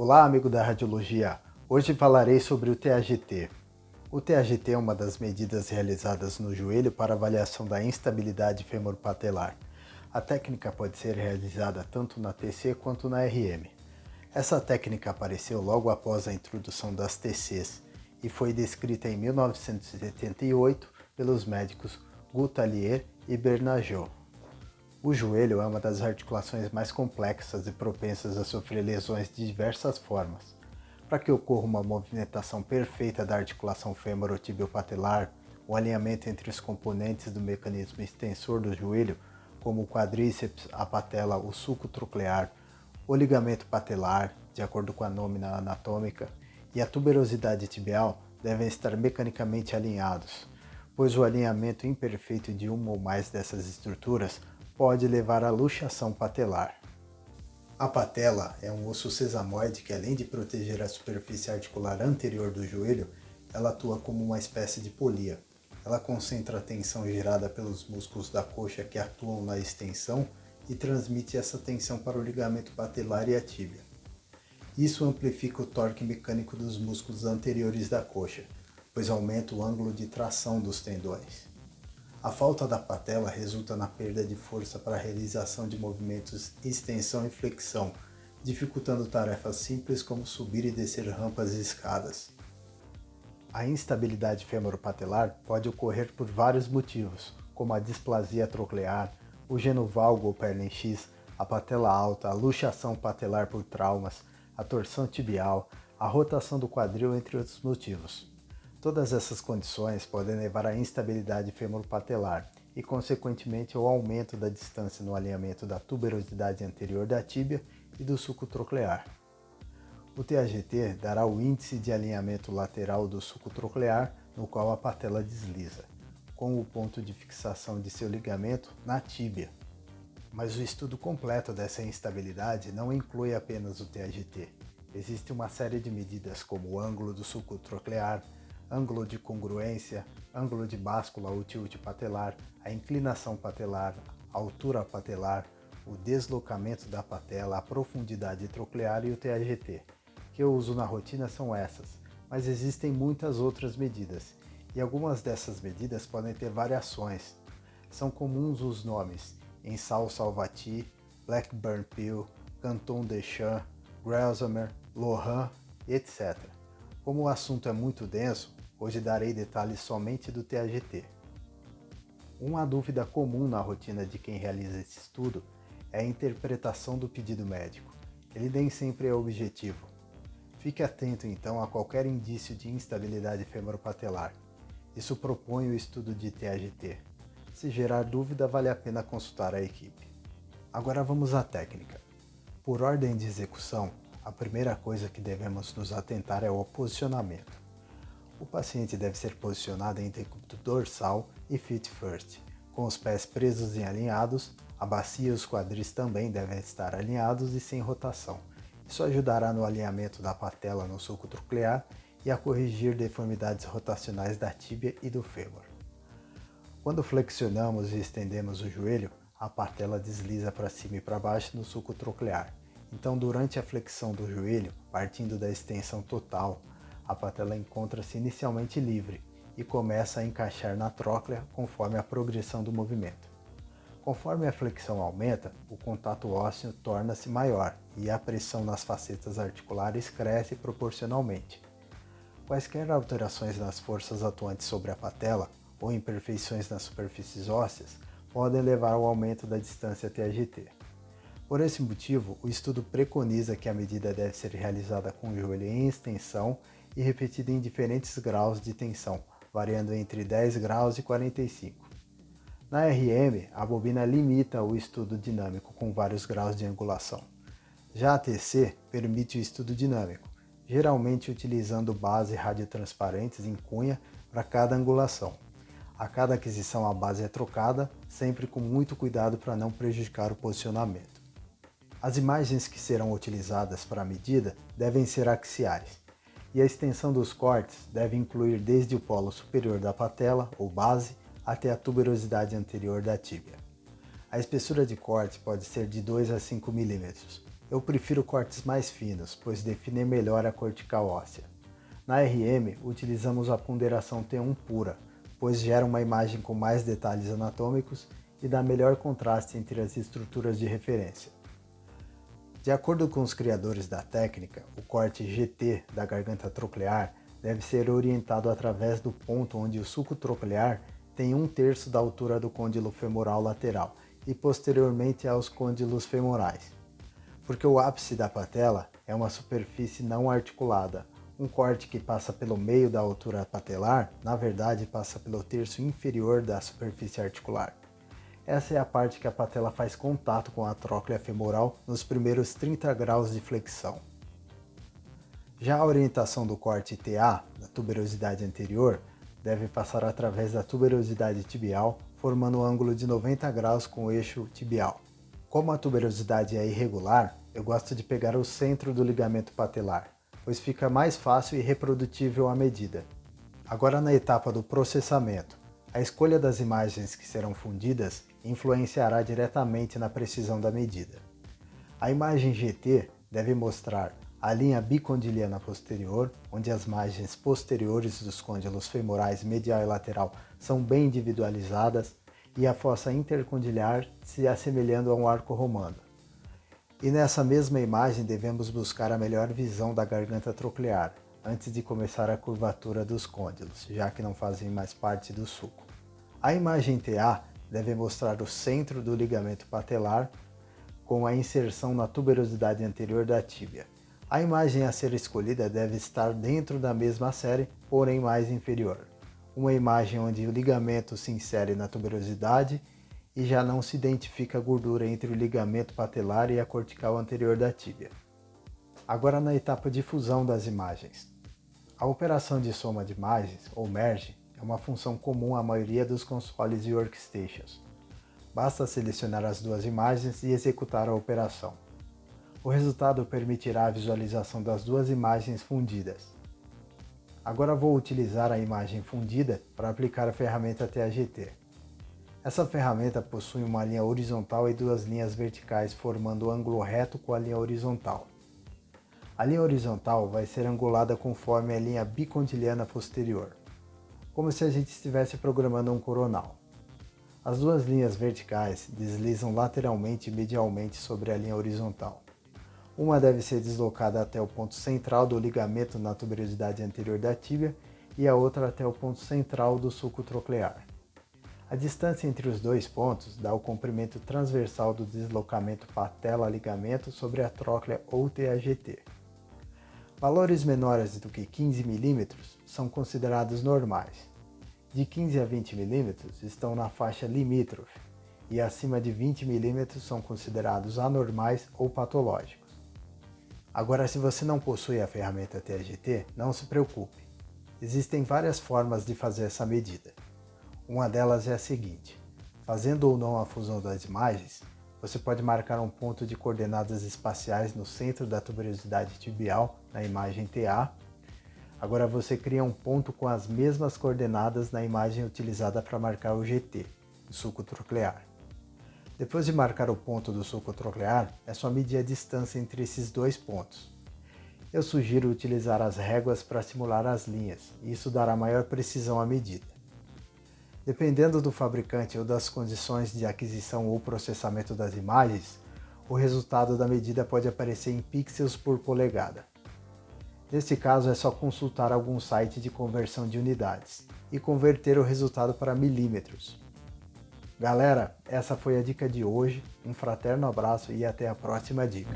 Olá, amigo da radiologia! Hoje falarei sobre o TAGT. O TAGT é uma das medidas realizadas no joelho para avaliação da instabilidade femoro-patelar. A técnica pode ser realizada tanto na TC quanto na RM. Essa técnica apareceu logo após a introdução das TCs e foi descrita em 1978 pelos médicos Guttalier e Bernajoux. O joelho é uma das articulações mais complexas e propensas a sofrer lesões de diversas formas. Para que ocorra uma movimentação perfeita da articulação fêmoro-tibiopatelar, o alinhamento entre os componentes do mecanismo extensor do joelho, como o quadríceps, a patela, o sulco troclear, o ligamento patelar, de acordo com a nómina anatômica, e a tuberosidade tibial devem estar mecanicamente alinhados, pois o alinhamento imperfeito de uma ou mais dessas estruturas pode levar à luxação patelar. A patela é um osso sesamoide que, além de proteger a superfície articular anterior do joelho, ela atua como uma espécie de polia. Ela concentra a tensão gerada pelos músculos da coxa que atuam na extensão e transmite essa tensão para o ligamento patelar e a tíbia. Isso amplifica o torque mecânico dos músculos anteriores da coxa, pois aumenta o ângulo de tração dos tendões. A falta da patela resulta na perda de força para a realização de movimentos extensão e flexão, dificultando tarefas simples como subir e descer rampas e escadas. A instabilidade femoropatelar pode ocorrer por vários motivos, como a displasia troclear, o genovalgo ou perna em X, a patela alta, a luxação patelar por traumas, a torção tibial, a rotação do quadril, entre outros motivos. Todas essas condições podem levar à instabilidade femoropatelar e, consequentemente, ao aumento da distância no alinhamento da tuberosidade anterior da tíbia e do sulco troclear. O TAGT dará o índice de alinhamento lateral do sulco troclear, no qual a patela desliza, com o ponto de fixação de seu ligamento na tíbia. Mas o estudo completo dessa instabilidade não inclui apenas o TAGT. Existe uma série de medidas como o ângulo do sulco troclear, ângulo de congruência, ângulo de báscula ou tilt patelar, a inclinação patelar, a altura patelar, o deslocamento da patela, a profundidade troclear e o TAGT. Que eu uso na rotina são essas, mas existem muitas outras medidas, e algumas dessas medidas podem ter variações. São comuns os nomes Ensal-Salvati, Blackburn-Peel, Canton-Deschamps, Grelsamer, Lohan, etc. Como o assunto é muito denso, hoje darei detalhes somente do TAGT. Uma dúvida comum na rotina de quem realiza esse estudo é a interpretação do pedido médico. Ele nem sempre é objetivo. Fique atento então a qualquer indício de instabilidade femoropatelar. Isso propõe o estudo de TAGT. Se gerar dúvida, vale a pena consultar a equipe. Agora vamos à técnica. Por ordem de execução, a primeira coisa que devemos nos atentar é o posicionamento. O paciente deve ser posicionado em decúbito dorsal e feet first, com os pés presos e alinhados, a bacia e os quadris também devem estar alinhados e sem rotação. Isso ajudará no alinhamento da patela no sulco troclear e a corrigir deformidades rotacionais da tíbia e do fêmur. Quando flexionamos e estendemos o joelho, a patela desliza para cima e para baixo no sulco troclear. Então, durante a flexão do joelho, partindo da extensão total, a patela encontra-se inicialmente livre e começa a encaixar na tróclea conforme a progressão do movimento. Conforme a flexão aumenta, o contato ósseo torna-se maior e a pressão nas facetas articulares cresce proporcionalmente. Quaisquer alterações nas forças atuantes sobre a patela ou imperfeições nas superfícies ósseas podem levar ao aumento da distância TAGT. Por esse motivo, o estudo preconiza que a medida deve ser realizada com o joelho em extensão e repetida em diferentes graus de tensão, variando entre 10 graus e 45. Na RM, a bobina limita o estudo dinâmico com vários graus de angulação. Já a TC permite o estudo dinâmico, geralmente utilizando bases radiotransparentes em cunha para cada angulação. A cada aquisição a base é trocada, sempre com muito cuidado para não prejudicar o posicionamento. As imagens que serão utilizadas para a medida devem ser axiais, e a extensão dos cortes deve incluir desde o polo superior da patela, ou base, até a tuberosidade anterior da tíbia. A espessura de corte pode ser de 2 a 5 mm, Eu prefiro cortes mais finos, pois definem melhor a cortical óssea. Na RM, utilizamos a ponderação T1 pura, pois gera uma imagem com mais detalhes anatômicos e dá melhor contraste entre as estruturas de referência. De acordo com os criadores da técnica, o corte GT da garganta troclear deve ser orientado através do ponto onde o sulco troclear tem 1/3 da altura do côndilo femoral lateral e posteriormente aos côndilos femorais. Porque o ápice da patela é uma superfície não articulada. Um corte que passa pelo meio da altura patelar, na verdade, passa pelo terço inferior da superfície articular. Essa é a parte que a patela faz contato com a tróclea femoral nos primeiros 30 graus de flexão. Já a orientação do corte TA, da tuberosidade anterior, deve passar através da tuberosidade tibial, formando um ângulo de 90 graus com o eixo tibial. Como a tuberosidade é irregular, eu gosto de pegar o centro do ligamento patelar, pois fica mais fácil e reprodutível a medida. Agora na etapa do processamento, a escolha das imagens que serão fundidas influenciará diretamente na precisão da medida. A imagem GT deve mostrar a linha bicondiliana posterior, onde as margens posteriores dos côndilos femorais medial e lateral são bem individualizadas, e a fossa intercondiliar se assemelhando a um arco romano. E nessa mesma imagem devemos buscar a melhor visão da garganta troclear, antes de começar a curvatura dos côndilos, já que não fazem mais parte do sulco. A imagem TA deve mostrar o centro do ligamento patelar, com a inserção na tuberosidade anterior da tíbia. A imagem a ser escolhida deve estar dentro da mesma série, porém mais inferior. Uma imagem onde o ligamento se insere na tuberosidade e já não se identifica gordura entre o ligamento patelar e a cortical anterior da tíbia. Agora na etapa de fusão das imagens. A operação de soma de imagens, ou merge, é uma função comum à maioria dos consoles e workstations. Basta selecionar as duas imagens e executar a operação. O resultado permitirá a visualização das duas imagens fundidas. Agora vou utilizar a imagem fundida para aplicar a ferramenta TAGT. Essa ferramenta possui uma linha horizontal e duas linhas verticais formando um ângulo reto com a linha horizontal. A linha horizontal vai ser angulada conforme a linha bicondiliana posterior, como se a gente estivesse programando um coronal. As duas linhas verticais deslizam lateralmente e medialmente sobre a linha horizontal. Uma deve ser deslocada até o ponto central do ligamento na tuberosidade anterior da tíbia e a outra até o ponto central do sulco troclear. A distância entre os dois pontos dá o comprimento transversal do deslocamento patela-ligamento sobre a tróclea ou TAGT. Valores menores do que 15 mm são considerados normais. De 15 a 20 mm estão na faixa limítrofe e acima de 20 mm são considerados anormais ou patológicos. Agora, se você não possui a ferramenta TAGT, não se preocupe. Existem várias formas de fazer essa medida. Uma delas é a seguinte: fazendo ou não a fusão das imagens, você pode marcar um ponto de coordenadas espaciais no centro da tuberosidade tibial, na imagem TA. Agora você cria um ponto com as mesmas coordenadas na imagem utilizada para marcar o GT, o sulco troclear. Depois de marcar o ponto do sulco troclear, é só medir a distância entre esses dois pontos. Eu sugiro utilizar as réguas para simular as linhas, e isso dará maior precisão à medida. Dependendo do fabricante ou das condições de aquisição ou processamento das imagens, o resultado da medida pode aparecer em pixels por polegada. Neste caso é só consultar algum site de conversão de unidades e converter o resultado para milímetros. Galera, essa foi a dica de hoje, um fraterno abraço e até a próxima dica.